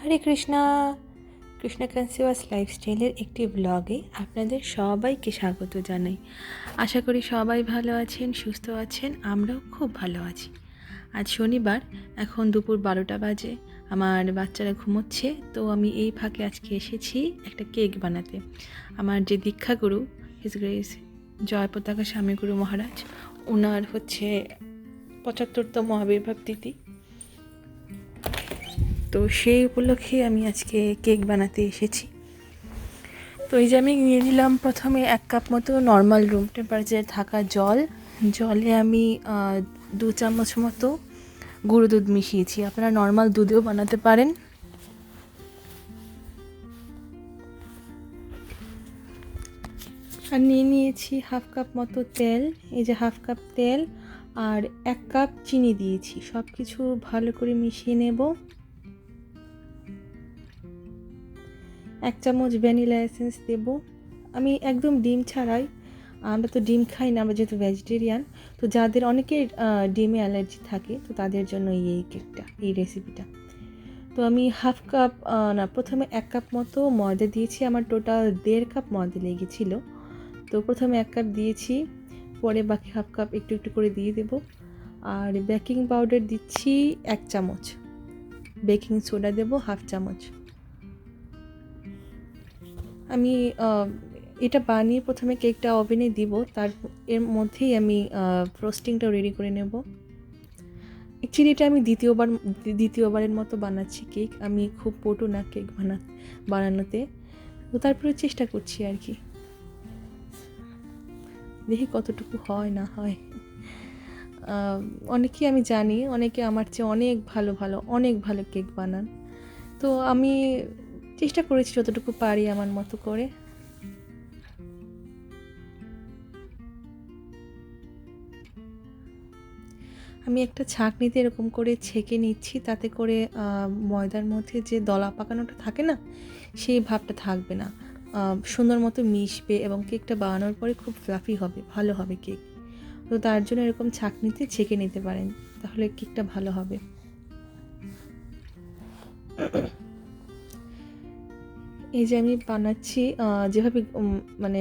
হরে কৃষ্ণা। কৃষ্ণা কনসিউয়াস লাইফস্টাইলের একটি ব্লগে আপনাদের সবাইকে স্বাগত জানাই। আশা করি সবাই ভালো আছেন, সুস্থ আছেন। আমরাও খুব ভালো আছি। আজ শনিবার, এখন দুপুর 12টা বাজে। আমার বাচ্চারা ঘুমোচ্ছে, তো আমি এই ফাঁকে আজকে এসেছি একটা কেক বানাতে। আমার যে দীক্ষাগুরু হিজ গ্রেস জয় পতাকা স্বামী গুরু মহারাজ, ওনার হচ্ছে 75তম আবির্ভাব তিথি। তো সেই উপলক্ষে আমি আজকে কেক বানাতে এসেছি। তো এই যে আমি নিয়ে নিলাম প্রথমে 1 কাপ মতো নর্মাল রুম টেম্পারেচারে থাকা জলে আমি 2 চামচ মতো গুঁড়ো দুধ মিশিয়েছি। আপনারা নর্মাল দুধেও বানাতে পারেন। আর নিয়ে নিয়েছি 1/2 কাপ মতো তেল। এই যে 1/2 কাপ তেল আর 1 কাপ চিনি দিয়েছি। সব কিছু ভালো করে মিশিয়ে নেব। 1 চামচ ভ্যানিলা এসেন্স দেব। আমি একদম ডিম ছাড়াই, আমরা তো ডিম খাই না, আমরা যেহেতু ভেজিটেরিয়ান। তো যাদের অনেকের ডিমে অ্যালার্জি থাকে, তো তাদের জন্য এই কেকটা, এই রেসিপিটা। তো আমি 1/2 কাপ প্রথমে 1 কাপ মতো ময়দা দিয়েছি। আমার টোটাল 1.5 কাপ ময়দা লেগেছিল। তো প্রথমে 1 কাপ দিয়েছি, পরে বাকি 1/2 কাপ একটু একটু করে দিয়ে দেব। আর বেকিং পাউডার দিচ্ছি 1 চামচ, বেকিং সোডা দেব 1/2 চামচ। আমি এটা বানিয়ে প্রথমে কেকটা ওভেনে দিব, এর মধ্যেই আমি ফ্রস্টিংটা রেডি করে নেব। অ্যাকচুয়ালি এটা আমি দ্বিতীয়বারের মতো বানাচ্ছি কেক। আমি খুব পটু না কেক বানানোতে, তো তারপরে চেষ্টা করছি আর কি, দেখি কতটুকু হয় না হয়। অনেকেই আমি জানি, অনেকে আমার চেয়ে অনেক ভালো কেক বানান। তো আমি চেষ্টা করেছি যতটুকু পারি আমার মতো করে। আমি একটা ছাঁকনিতে এরকম করে ছেঁকে নিচ্ছি, তাতে করে ময়দার মধ্যে যে দলা পাকানোটা থাকে না, সেই ভাবটা থাকবে না। সুন্দর মতো মিশবে এবং কেকটা বানানোর পরে খুব ফ্লাফি হবে, ভালো হবে কেক। তো তার জন্য এরকম ছাঁকনিতে ছেঁকে নিতে পারেন, তাহলে কেকটা ভালো হবে। এই যে আমি বানাচ্ছি, যেভাবে মানে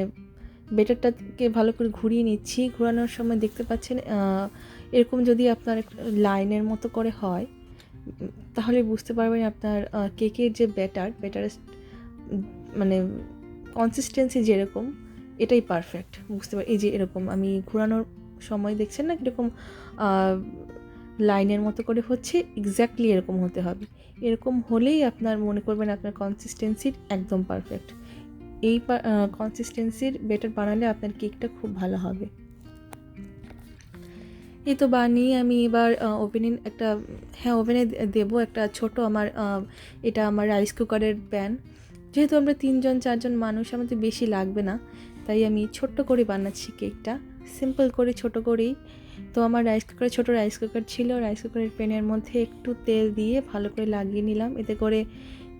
বেটারটাকে ভালো করে ঘুরিয়ে নিচ্ছি। ঘোরানোর সময় দেখতে পাচ্ছেন এরকম যদি আপনার লাইনের মতো করে হয়, তাহলে বুঝতে পারবেন আপনার কেকের যে ব্যাটার মানে কনসিস্টেন্সি যেরকম, এটাই পারফেক্ট বুঝতে পারি। এই যে এরকম আমি ঘোরানোর সময় দেখছেন না কীরকম লাইনের মতো করে হচ্ছে, এক্স্যাক্টলি এরকম হতে হবে। এরকম হলেই আপনার মনে করবেন আপনার কনসিস্টেন্সির একদম পারফেক্ট। এই কনসিস্টেন্সির বেটার বানালে আপনার কেকটা খুব ভালো হবে। এই তো বানিয়ে আমি এবার ওভেনে ওভেনে দেবো একটা ছোট এটা আমার রাইস কুকারের প্যান। যেহেতু আমরা 3-4জন মানুষ, আমাদের বেশি লাগবে না, তাই আমি ছোট্ট করে বানাচ্ছি কেকটা, সিম্পল করে ছোট করেই। তো আমার ছোটো রাইস কুকার ছিল। রাইস কুকারের প্যানের মধ্যে একটু তেল দিয়ে ভালো করে লাগিয়ে নিলাম। এতে করে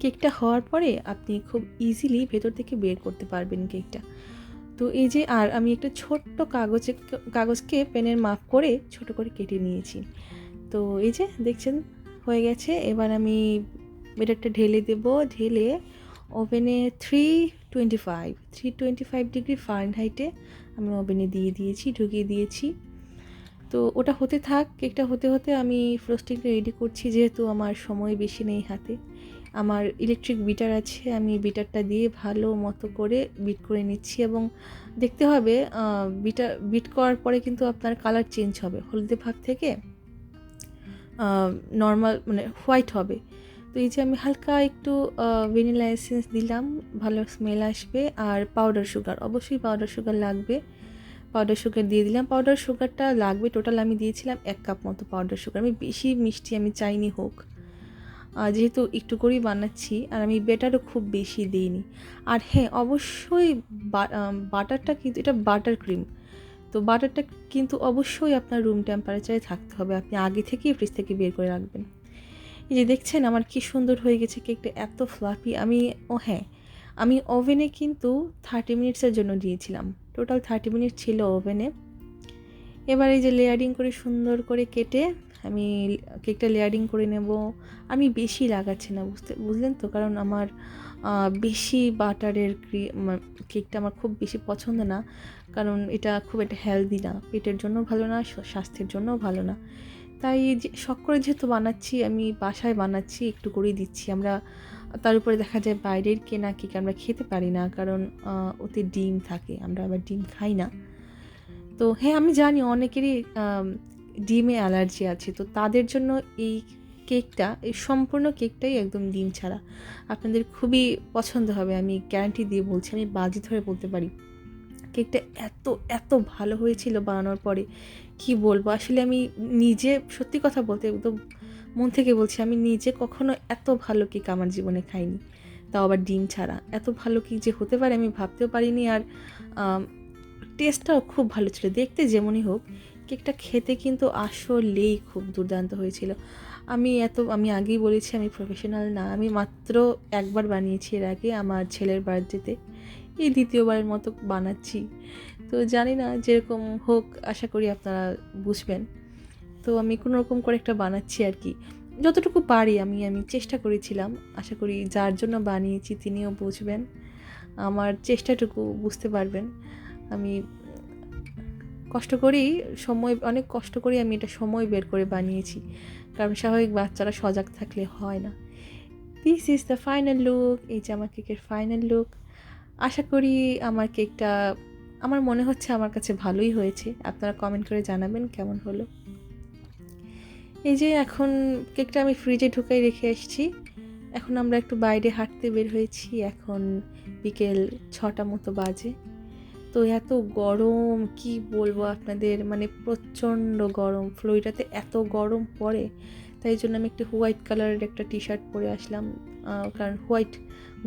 কেকটা হওয়ার পরে আপনি খুব ইজিলি ভেতর থেকে বের করতে পারবেন কেকটা। তো এই যে আর আমি একটা ছোট্ট কাগজকে পেনের মাপ করে ছোট করে কেটে নিয়েছি। তো এই যে দেখছেন হয়ে গেছে। এবার আমি ব্যাটারটা ঢেলে দেব। ঢেলে ওভেনে 325 ডিগ্রি ফারেনহাইটে আমি ওভেনে ঢুকিয়ে দিয়েছি। তো ওটা হতে থাক। কেকটা হতে হতে আমি ফ্রস্টিংটা রেডি করছি, যেহেতু আমার সময় বেশি নেই হাতে। আমার ইলেকট্রিক বিটার আছে, আমি বিটারটা দিয়ে ভালো মতো করে বিট করে নিচ্ছি। এবং দেখতে হবে বিট করার পরে কিন্তু আপনার কালার চেঞ্জ হবে, হলদে ভাব থেকে নর্মাল মানে হোয়াইট হবে। তো এই যে আমি হালকা একটু ভ্যানিলা এসেন্স দিলাম, ভালো স্মেল আসবে। আর অবশ্যই পাউডার সুগার লাগবে। পাউডার সুগার দিয়ে দিলাম। পাউডার সুগারটা লাগবে, টোটাল আমি দিয়েছিলাম 1 কাপ মতো পাউডার সুগার। আমি বেশি মিষ্টি আমি চাইনি হোক, যেহেতু একটু করেই বানাচ্ছি। আর আমি বেটারও খুব বেশি দিইনি। আর হ্যাঁ, অবশ্যই বাটারটা কিন্তু এটা বাটার ক্রিম, তো বাটারটা কিন্তু অবশ্যই আপনার রুম টেম্পারেচারে থাকতে হবে। আপনি আগে থেকেই ফ্রিজ থেকে বের করে রাখবেন। এই যে দেখছেন আমার কি সুন্দর হয়ে গেছে কেকটা, এত ফ্লাফি। আমি ওভেনে কিন্তু 30 মিনিটসের জন্য দিয়েছিলাম। টোটাল 30 মিনিট ছিল ওভেনে। এবার এই যে লেয়ারিং করে সুন্দর করে কেটে আমি কেকটা লেয়ারিং করে নেব। আমি বেশি লাগাচ্ছি না, বুঝলেন তো, কারণ আমার বেশি বাটারের কেকটা আমার খুব বেশি পছন্দ না, কারণ এটা খুব একটা হেলদি না, পেটের জন্য ভালো না, স্বাস্থ্যের জন্যও ভালো না। তাই যে শখ করে যেহেতু বানাচ্ছি, আমি বাসায় বানাচ্ছি, একটু করেই দিচ্ছি আমরা। তার উপরে দেখা যায় বাইরের কেনা কেক আমরা খেতে পারি না, কারণ ওতে ডিম থাকে, আমরা আবার ডিম খাই না। তো হ্যাঁ, আমি জানি অনেকেরই ডিমে অ্যালার্জি আছে, তো তাদের জন্য এই কেকটা, এই সম্পূর্ণ কেকটাই একদম ডিম ছাড়া আপনাদের খুবই পছন্দ হবে, আমি গ্যারান্টি দিয়ে বলছি, আমি বাজি ধরে বলতে পারি। কেকটা এত এত ভালো হয়েছিল বানানোর পরে, কি বলবো আসলে। আমি নিজে সত্যি কথা বলতে একদম মন থেকে বলছি, আমি নিজে কখনো এত ভালো কেক আমার জীবনে খাইনি, তাও আবার ডিম ছাড়া। এত ভালো কেক যে হতে পারে আমি ভাবতেও পারিনি। আর টেস্টটাও খুব ভালো ছিল, দেখতে যেমনই হোক কেকটা খেতে কিন্তু আসলেই খুব দুর্দান্ত হয়েছিল। আমি আগেই বলেছি আমি প্রফেশনাল না, আমি মাত্র একবার বানিয়েছি এর আগে আমার ছেলের বার্থডেতে, এই দ্বিতীয়বারের মতো বানাচ্ছি। তো জানি না, যেরকম হোক আশা করি আপনারা বুঝবেন। তো আমি কোনো রকম করে একটা বানাচ্ছি আর কি, যতটুকু পারি আমি আমি চেষ্টা করেছিলাম। আশা করি যার জন্য বানিয়েছি তিনিও বুঝবেন, আমার চেষ্টাটুকু বুঝতে পারবেন। আমি কষ্ট করেই অনেক কষ্ট করে আমি এটা সময় বের করে বানিয়েছি, কারণ স্বাভাবিক বাচ্চারা সজাগ থাকলে হয় না। This is the final look, এই যে আমার কেকের ফাইনাল লুক। আশা করি আমার কেকটা, আমার মনে হচ্ছে আমার কাছে ভালোই হয়েছে, আপনারা কমেন্ট করে জানাবেন কেমন হলো। এই যে এখন কেকটা আমি ফ্রিজে ঢুকাই রেখে এসেছি, এখন আমরা একটু বাইরে হাঁটতে বের হয়েছি, এখন বিকেল 6টা মতো বাজে। তো এত গরম কি বলবো আপনাদের, মানে প্রচণ্ড গরম, ফ্লোরিডাতে এত গরম পড়ে, তাই জন্য আমি একটু হোয়াইট কালারের একটা টি শার্ট পরে আসলাম, কারণ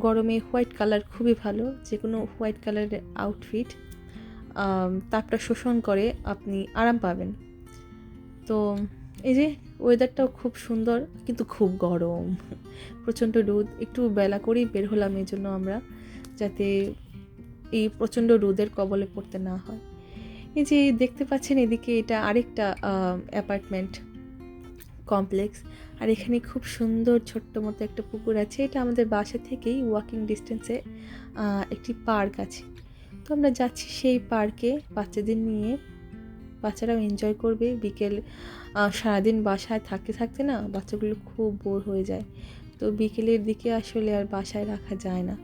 গরমে হোয়াইট কালার খুবই ভালো, যে কোনো হোয়াইট কালারের আউটফিট তাপটা শোষণ করে, আপনি আরাম পাবেন। তো এই যে ওয়েদারটাও খুব সুন্দর, কিন্তু খুব গরম, প্রচণ্ড রোদ। একটু বেলা করেই বের হলাম এই জন্য আমরা, যাতে এই প্রচণ্ড রোদের কবলে পড়তে না হয়। এই যে দেখতে পাচ্ছেন এদিকে, এটা আরেকটা অ্যাপার্টমেন্ট কমপ্লেক্স, আর এখানে খুব সুন্দর ছোট্ট মতো একটা পুকুর আছে। এটা আমাদের বাসা থেকেই ওয়াকিং ডিস্টেন্সে একটি পার্ক আছে, তো আমরা যাচ্ছি সেই পার্কে বাচ্চাদের নিয়ে। বাচ্চারাও এনজয় করবে, বিকেল সারাদিন বাসায় থাকতে থাকতে না বাচ্চাগুলো খুব বোর হয়ে যায়, তো বিকেলের দিকে আসলে আর বাসায় রাখা যায় না।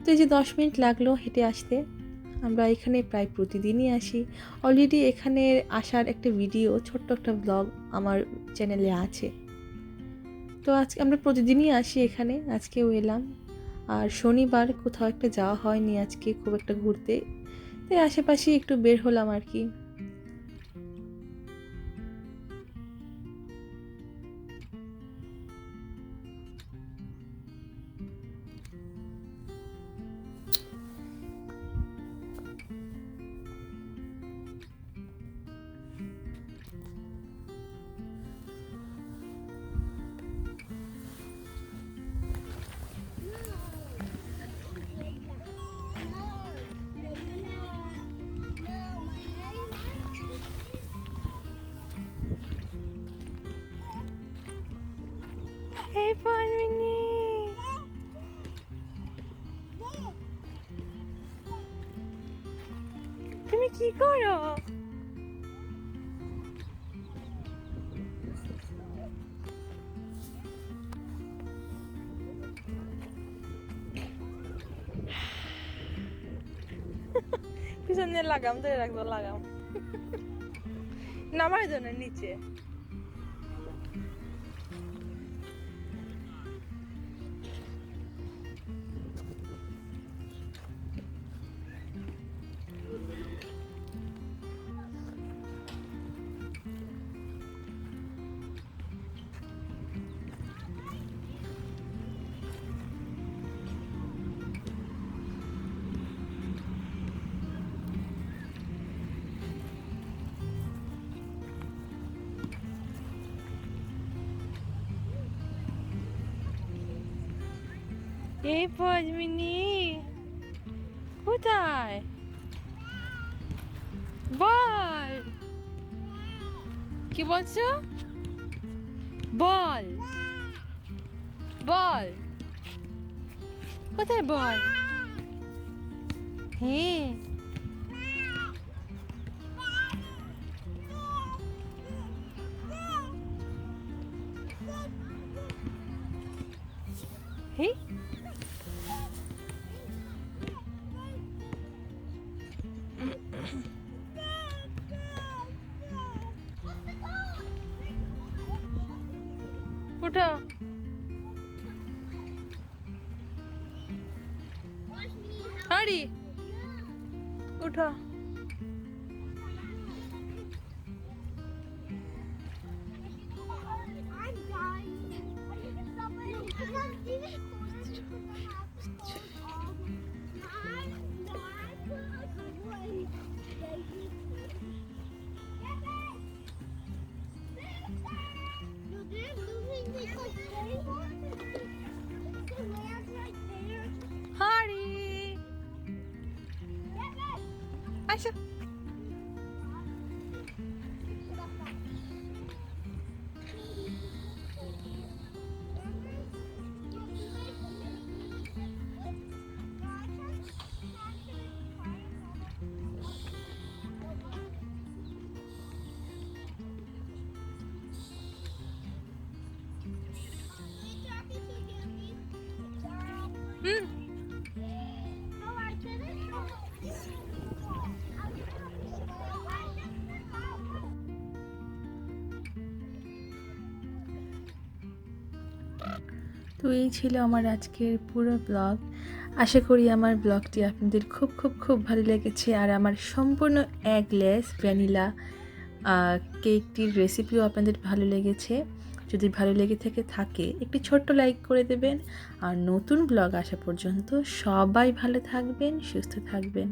তো এই যে 10 মিনিট লাগলো হেঁটে আসতে। আমরা এখানে প্রায় প্রতিদিনই আসি, অলরেডি এখানে আসার একটা ভিডিও, ছোট্ট একটা ব্লগ আমার চ্যানেলে আছে। তো আজকে আমরা প্রতিদিনই আসি এখানে, আজকেও এলাম। আর শনিবার কোথাও একটা যাওয়া হয়নি আজকে খুব একটা ঘুরতে, তাই আশেপাশে একটু বের হলাম আর কি। এই পারমিনি, তুমি কি করো? পিছনে লাগাম, ধরে রাখবো, লাগাম, নামার জন্য নিচে। এই পদ্মিনী কোথায়, বল কি বলছো? বল বল কোথায় বল? হ্যাঁ হে উঠো হারি উঠো। হারি আসো। হুম তো এই ছিল আমার আজকের পুরো ব্লগ। আশা করি আমার ব্লগটি আপনাদের খুব খুব খুব ভালো লেগেছে। আর আমার সম্পূর্ণ এগলেস ভ্যানিলা কেকটির রেসিপিও আপনাদের ভালো লেগেছে। যদি ভালো লেগে থাকে একটি ছোট্ট লাইক করে দেবেন। আর নতুন ব্লগ আসা পর্যন্ত সবাই ভালো থাকবেন, সুস্থ থাকবেন।